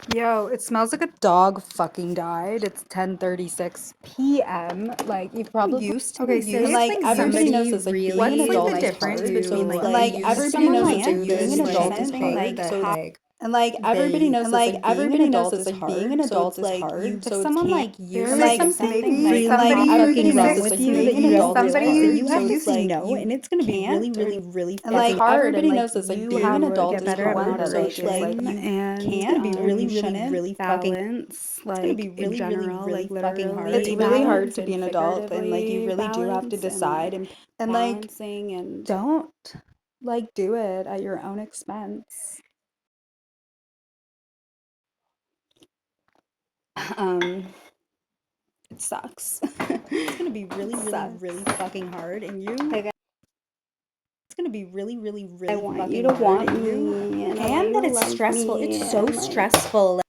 Yo, it smells like a dog fucking died. It's 10:36 p.m. Like you've probably used to okay. say Say it's it's like like everybody knows somebody this, like being what's an like adult the is difference hard. between And like everybody someone knows like it's like being an adult is hard. that So it's like and like everybody knows this, like being an adult is like being an adult is hard. if So it someone can't like and uses like something maybe and like everybody fucking knows mixes this, like you being an adult is somebody hard. you So have it's to like know, and it's gonna be really, really, really and like hard. everybody And like knows this, like you being have an to adult get is better at hard. So it's like moderation, you and can't gonna be really, you really, shouldn't really fucking balance it's gonna be like in really, really, general, really like fucking hard. literally It's really hard balance to be and an adult, and like you figuratively really do have to balance decide and like balancing and don't like do it at your own expense. Um, it sucks. it's gonna be really, really, Sucks. really fucking hard. And you Like it's gonna be really, really, I really want you fucking to hard. want And you me, and I want and you that to it's like stressful. me, It's so and stressful.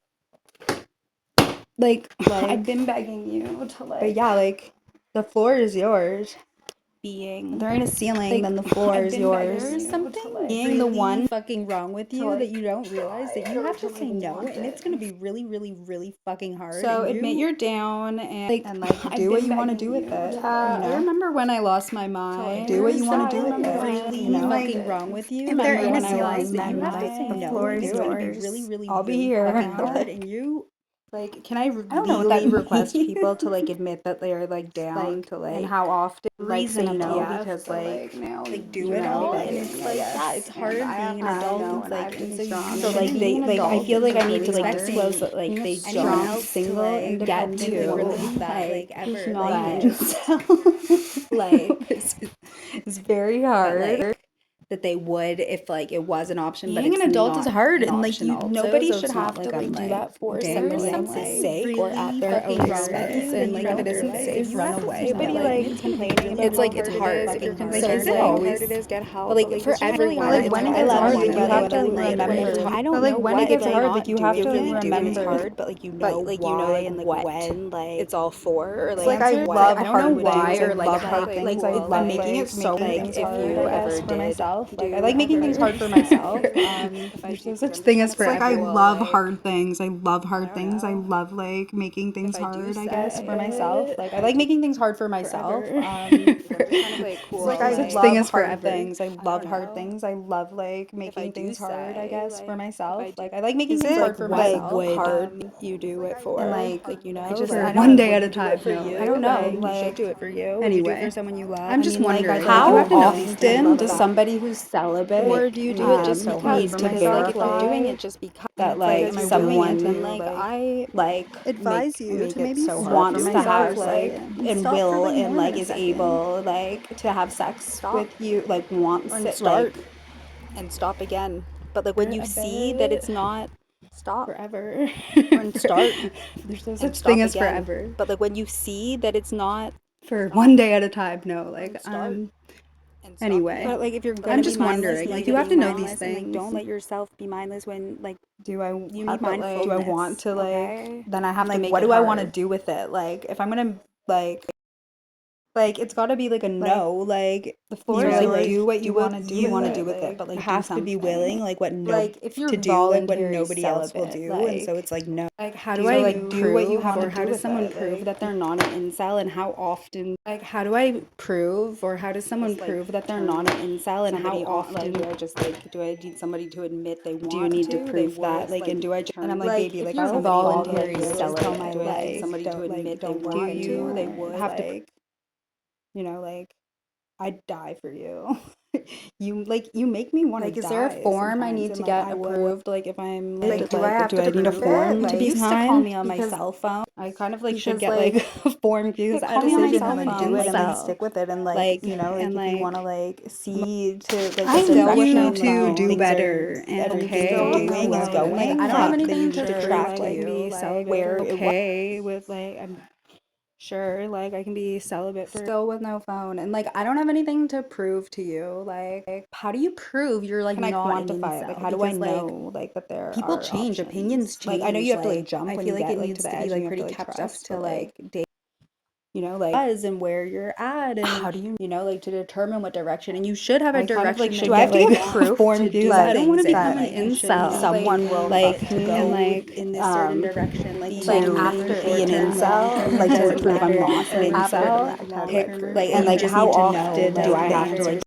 like I've Like been begging you to but like yeah, like the floor is yours. If being there ain't a ceiling, like then the floor I've is been yours. there's To something like being the really one fucking wrong with to you that like you don't realize that try you have to to say like no, want and it's it. gonna be really, really, really fucking hard. So And admit you you're down and like I've do what been you want to begging do with you it. to Yeah, you I know remember when I lost my mind. do what you want to do with remember it. when, Really like, fucking wrong with you. if there Remember ain't a when I ceiling, lost that you then have to like say the no, floor and is it's gonna be yours. really, really, I'll be really here. fucking hard. And you Like, can I I don't know what that legally request means. people to like admit that they are like down Like to like and how often like say no reasonable because like now like do you it know all, and begging, it's I like guess. yeah, it's hard And I have being an to I adult. know, It's and I like have to and be so strong. so And like being they an like I adult feel like is I need to really like hard. disclose that like Being a they strong, don't single, get independent to woman, that like ever not like an incel. like It's very that hard. that they would if like it was an option, but Being an it's adult is not hard, an and like option you also. nobody So should it's not have to like like I'm do like that for damn someone's like sake or at really their own fucking wrong with expense. you that And you like if don't it isn't realize that safe, you run have to say away. no. But Like like it's complaining about it's how like it's hard it hard. is if you're Like is concerned it about how always? hard it is, get help. But like For for everyone, like it's when it I gets love hard, you, like you but have like to I'm like remember. I don't But like know when it what gets like hard, not like you have to doing it is remember. hard, but like you know Like you know why like and like what when like it's all for. Or the like I answer love I don't hard know why things. I or like love how hard things. I well, love I'm making like it so making like things if hard, you I ever guess, for did myself. do Like I like making things hard for myself. There's no such thing as for like everyone. I love hard things. I love hard things. I know. love like making things If I do hard, I guess, say for myself. it Like I like making things hard for myself. forever. I'm just kind of like cool. Like I Like, love hard things. I I love don't hard know. things. I love like If I making do things hard, I say guess, for like if I myself. do Like I like making is things it hard for what myself. would Hard you do it for? and like You know, I just like, I don't one know, day would at a you do it time. for No, you? I don't know. Like, you should do it for you. Would you do it Anyway, for someone you love? I'm I just mean, like, wondering, like like, you how have to know these things, often does but somebody who's celibate or do you do it just need because? to Because like if you're doing verify it just because that like like am I doing it, someone then like I like advise you make to it maybe so hard for wants to have myself like and and stop for will like and more than like a is second. able like to have sex Stop with you like wants and it like start and stop again. But like for when you a see that bit it's not stop forever. and start There's no and such thing stop as again. forever. But like when you see that it's not For stop one day at a time. No, and like start and stop anyway. again. But like if you're I'm gonna be just mindless, wondering, know like that you have being to know these mindless and like don't things. let yourself be mindless when like Do I you have need but like do I want mindfulness. to like Okay, then I have to like make what it do I want to hard. do with it? Like if I'm gonna like it's got to be like a no, like The you floor know, is like yours. do what Do you what want to do you with want to it. do with it, Like but like you do have to something. be willing, Like what no like if you're to do, like what voluntary nobody else will celibate, do, and so it's like no. like how Do do I like do what you have or to how do does with someone it? prove Like that they're not an incel, and how often like how do I prove or how does someone just like prove that they're turn not an incel and how somebody on? often Like do I just like do I need somebody to admit they do you want need to to? They prove would that? Like, and like do I and I'm turn like, baby, if like you're I'll voluntarily voluntary celibate, tell do my I need like somebody to don't like admit they don't want do to? They you would have to like you know like I'd die for you. You make me want to like is there a die form I sometimes, need and to like get I would approved? Like if I'm like do I have do to I need a prove form it? to be Like used to call kind me on my because cell phone? I kind of like should Because get like like a form because yeah, I call me on my decision cell and like do it phone. and then Like stick with it and like you know like and if you want to like like see to like I still need you within to like do things are better, and everything okay, you're doing is like going I don't have up, then anything you to need to prove. track Like I can be you like celibate where for it was okay with like I'm sure like I can be celibate for still with no phone and like I don't have anything to prove to you. Like how do you prove you're like can I not an quantify it? Like incel? how do I Because like know like that there people are change, opinions options? Like I know change. you have to like Like jump I when feel you like get it like to needs the to be edge and like you have to pretty like kept up trust, to but like like date. you know, like and where you're at, and How do you you know, like to determine what direction, and you should have a I kind of like direction. should Do I have to get give like proof proof to do that I don't want to that become an incel. someone will Like fuck me and like in this certain direction, like to after be an incel, like to prove I'm not an incel. after Like and like how often do I have to like